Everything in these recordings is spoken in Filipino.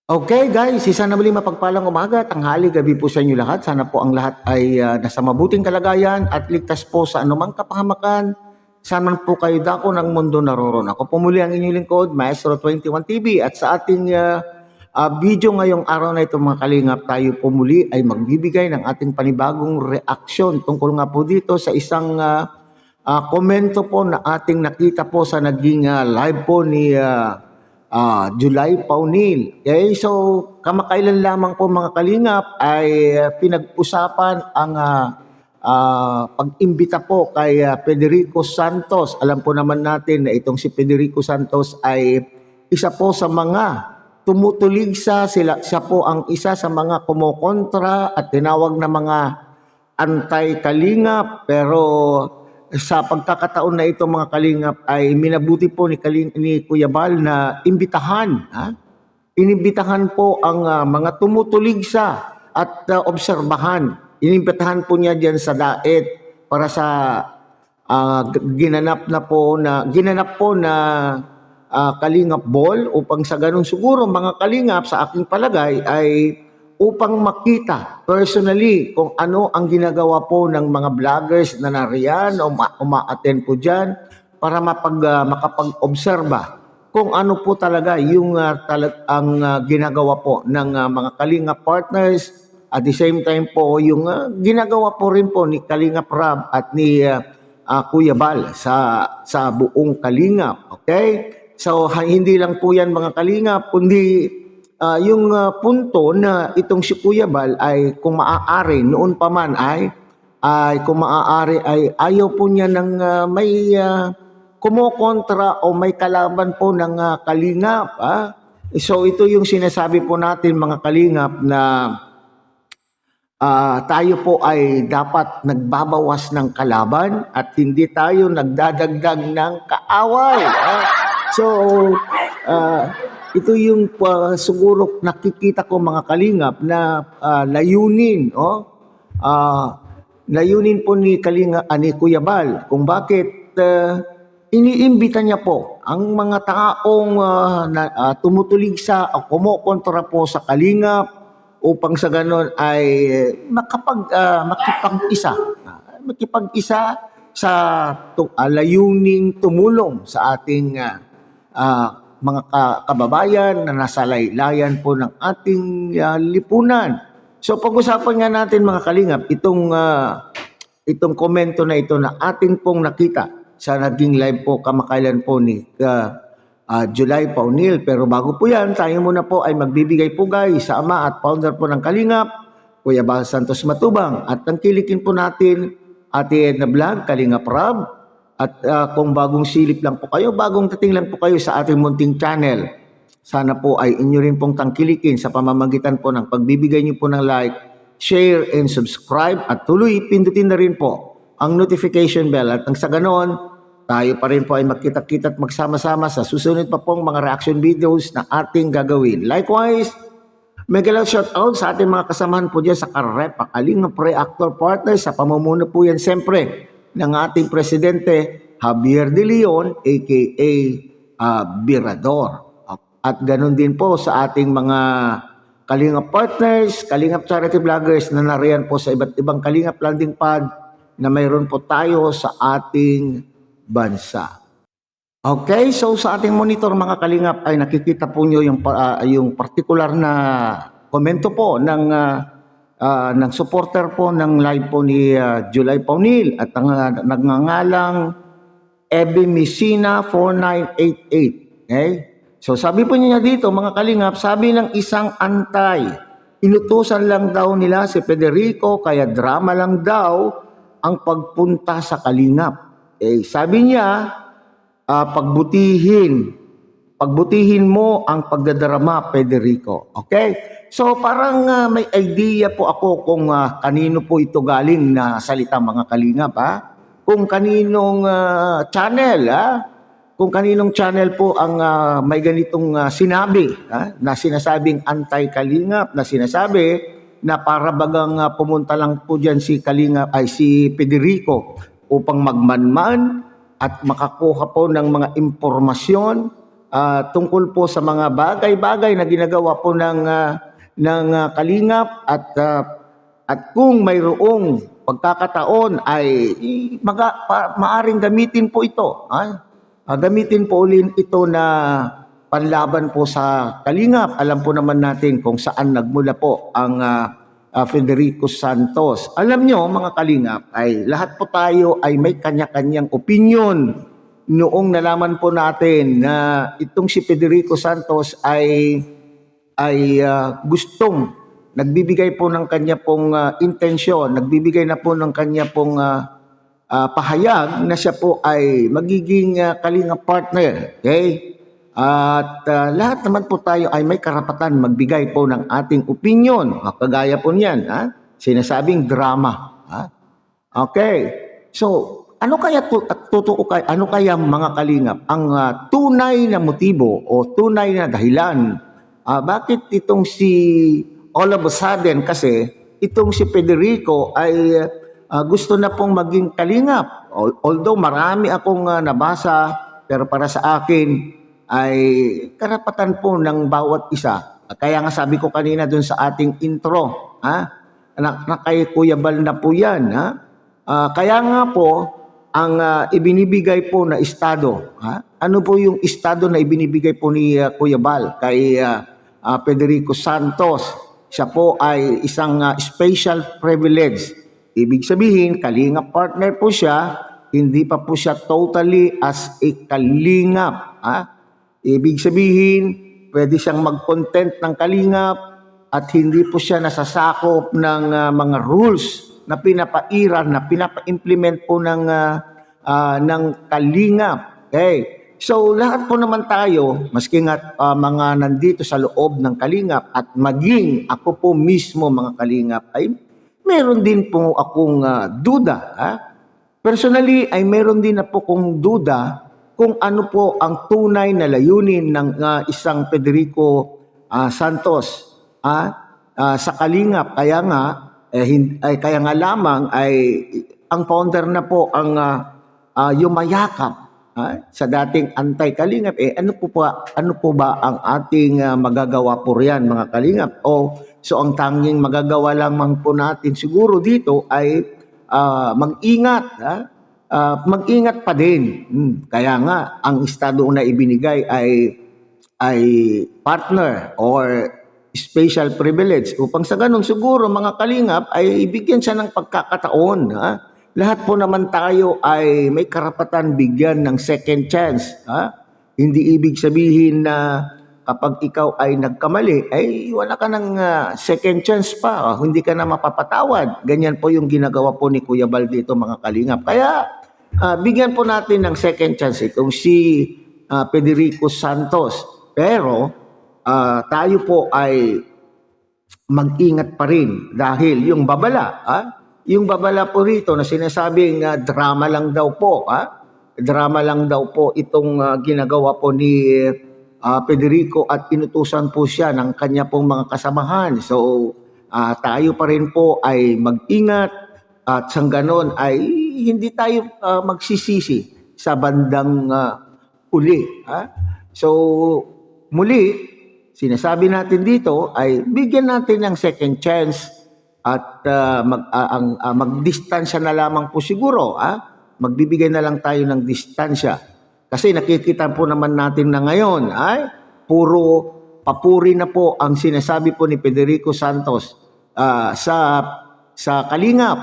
Okay guys, isa na muli mapagpalang umaga, tanghali, gabi po sa inyo lahat. Sana po ang lahat ay nasa mabuting kalagayan at ligtas po sa anumang kapahamakan. Sana po kayo dako ng mundo naroon. Ako po muli ang inyong lingkod, Maestro 21 TV, at sa ating video ngayong araw na ito mga kalingap, tayo po muli ay magbibigay ng ating panibagong reaksyon tungkol nga po dito sa isang komento po na ating nakita po sa naging live po ni July Paunil. Okay, so kamakailan lamang po mga kalingap ay pinag-usapan ang pag-imbita po kay Federico Santos. Alam po naman natin na itong si Federico Santos ay isa po sa mga tumutuligsa. Siya po ang isa sa mga kumukontra at tinawag na mga anti-kalingap, pero sa pagkakataon na ito mga kalingap ay minabuti po ni Kuya Bal na imbitahan. Inimbitahan po ang mga tumutuligsa at obserbahan. Inimbitahan po niya diyan sa daet para sa ginanap po na kalingap ball, upang sa ganun siguro mga kalingap sa aking palagay ay upang makita personally kung ano ang ginagawa po ng mga vloggers na nariyan o uma-attend po dyan para makapag-obserba kung ano po talaga yung ginagawa po ng mga Kalinga partners, at the same time po yung ginagawa po rin po ni Kalinga Prab at ni Kuya Bal sa buong Kalingap. Okay? So hindi lang po yan mga Kalingap, kundi yung punto na itong si Kuya Bal ay kung maaari noon pa man ay kung maaari ay ayaw po niya ng may kumokontra o may kalaban po ng kalingap. So ito yung sinasabi po natin mga kalingap na tayo po ay dapat nagbabawas ng kalaban at hindi tayo nagdadagdag ng kaaway. So ito yung siguro nakikita ko mga kalingap na layunin, layunin po ni Kuya Bal kung bakit iniimbita niya po ang mga taong tumutuligsa o kumukontra po sa kalingap upang sa ganon ay makipag-isa sa layuning tumulong sa ating mga kababayan na nasa laylayan po ng ating lipunan. So pag-usapan nga natin mga kalingap itong komento na ito na ating pong nakita sa naging live po kamakailan po ni July Paunil. Pero bago po yan, tayo muna po ay magbibigay po guys sa ama at founder po ng Kalingap, Kuya Bal Santos Matubang, at tangkilikin po natin Ate Edna Vlog, Kalingap Rab. At kung bagong silip lang po kayo, bagong dating lang po kayo sa ating munting channel, sana po ay inyo rin pong tangkilikin sa pamamagitan po ng pagbibigay niyo po ng like, share, and subscribe. At tuloy, pindutin na rin po ang notification bell. At sa ganon, tayo pa rin po ay magkita-kita at magsama-sama sa susunod pa pong mga reaction videos na ating gagawin. Likewise, mega love shout out sa ating mga kasamahan po dyan sa Karep, Kalingap Reactor Partners, sa pamumuno po yan siyempre ng ating presidente Javier De Leon aka Birador. At ganun din po sa ating mga Kalingap partners, Kalingap charity vloggers na nariyan po sa iba't ibang Kalingap landing pad na mayroon po tayo sa ating bansa. Okay, so sa ating monitor mga Kalingap ay nakikita po nyo yung particular na komento po ng supporter po ng live po ni July Paunil at ang nagngangalang Ebe Messina 4988. Okay? So sabi po niya dito mga Kalingap, sabi ng isang antay, inutusan lang daw nila si Federico kaya drama lang daw ang pagpunta sa Kalingap. Sabi niya, pagbutihin mo ang pagdadrama, Federico. Okay? So parang may idea po ako kung kanino po ito galing na salita mga Kalingap. Kung kaninong channel, kung kaninong channel po ang may ganitong sinabi, na sinasabing anti-Kalingap, na sinasabi na para bagang pumunta lang po dyan si Federico upang magmanman at makakuha po ng mga impormasyon tungkol po sa mga bagay-bagay na ginagawa po ng Kalingap at kung mayroong pagkakataon ay maaring gamitin po ito. Gamitin po ulit ito na panlaban po sa Kalingap. Alam po naman natin kung saan nagmula po ang Federico Santos. Alam nyo mga Kalingap, ay lahat po tayo ay may kanya-kanyang opinion. Noong nalaman po natin na itong si Federico Santos ay gustong nagbibigay po ng kanya pong intensyon, nagbibigay na po ng kanya pong pahayag na siya po ay magiging Kalingap partner. Okay? At lahat naman po tayo ay may karapatan magbigay po ng ating opinion. Kagaya po niyan, sinasabing drama. Okay. So, ano kaya ano kaya mga Kalingap ang tunay na motibo o tunay na dahilan? Bakit itong si all of a sudden kasi itong si Federico ay gusto na pong maging Kalingap. Although marami akong nabasa, pero para sa akin ay karapatan po ng bawat isa. Kaya nga sabi ko kanina dun sa ating intro, na kay Kuya Bal na po yan. Kaya nga po, ang ibinibigay po na estado, ano po yung estado na ibinibigay po ni Kuya Bal kay Federico Santos? Siya po ay isang special privilege. Ibig sabihin, Kalingap partner po siya, hindi pa po siya totally as a Kalingap. Ibig sabihin, pwede siyang mag-content ng Kalingap at hindi po siya nasasakop ng mga rules na pinapairan, na pinapa-implement po ng Kalingap. Okay. So lahat po naman tayo, maski nga mga nandito sa loob ng Kalingap at maging ako po mismo mga Kalingap, ay meron din po akong duda. Personally ay meron din na po kong duda kung ano po ang tunay na layunin ng isang Federico Santos sa Kalingap. Kaya nga lamang ay ang founder na po ang yumayakap sa dating anti-Kalingap. Ano po ba ang ating magagawa po riyan mga Kalingap? So ang tanging magagawa lamang po natin siguro dito ay mag-ingat. Mag-ingat pa din. Kaya nga ang estado na ibinigay ay partner or special privilege upang sa ganun siguro mga Kalingap ay ibigyan siya ng pagkakataon. Lahat po naman tayo ay may karapatan bigyan ng second chance. Hindi ibig sabihin na kapag ikaw ay nagkamali, ay wala ka ng second chance pa. Hindi ka na mapapatawad. Ganyan po yung ginagawa po ni Kuya Bal dito mga Kalingap. Kaya bigyan po natin ng second chance itong si Federico Santos. Pero tayo po ay mag-ingat pa rin dahil yung babala, yung babala po rito na sinasabing drama lang daw po, drama lang daw po itong ginagawa po ni Federico at inutusan po siya ng kanya pong mga kasamahan. So tayo pa rin po ay mag-ingat at sa ganon ay hindi tayo magsisisi sa bandang uli. So muli, sinasabi natin dito ay bigyan natin ng second chance at magdistansya na lamang po siguro. Magbibigay na lang tayo ng distansya. Kasi nakikita po naman natin na ngayon ay puro papuri na po ang sinasabi po ni Federico Santos sa Kalingap.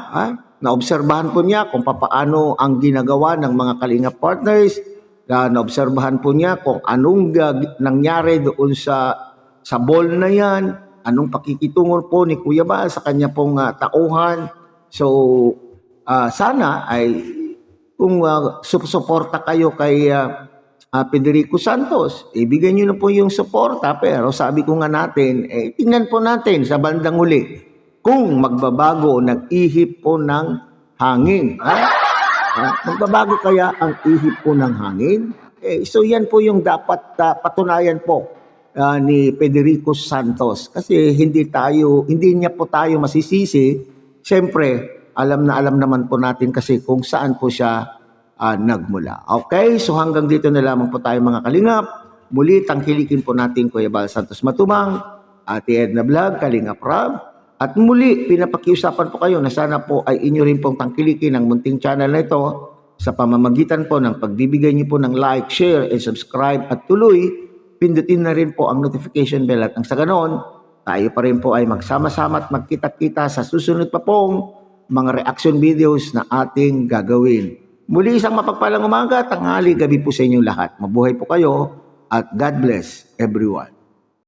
Naobserbahan po niya kung paano ang ginagawa ng mga Kalingap partners. Naobserbahan po niya kung anong nangyari doon sa ball na yan. Anong pakikitungo po ni Kuya Bal sa kanya pong tauhan. So, sana ay kung suporta kayo kay Federico Santos, ibigay nyo na po yung suporta. Pero sabi ko nga natin, tingnan po natin sa bandang huli kung magbabago ng ihip po ng hangin. Magbabago kaya ang ihip po ng hangin? So yan po yung dapat patunayan po ni Federico Santos. Kasi hindi niya po tayo masisisi. Siyempre, alam naman po natin kasi kung saan po siya nagmula. Okay, so hanggang dito na lamang po tayo mga Kalingap. Muli, tangkilikin po natin Kuya Bal Santos Matubang, Ate Edna Vlog, Kalinga Prab. At muli, pinapakiusapan po kayo na sana po ay inyo rin pong tangkilikin ang munting channel na ito sa pamamagitan po ng pagbibigay niyo po ng like, share, and subscribe. At tuloy, pindutin na rin po ang notification bell at ang sa ganon, tayo pa rin po ay magsama-sama at magkita-kita sa susunod pa pong mga reaction videos na ating gagawin. Muli isang mapagpalang umaga, tanghali, gabi po sa inyong lahat. Mabuhay po kayo at God bless everyone.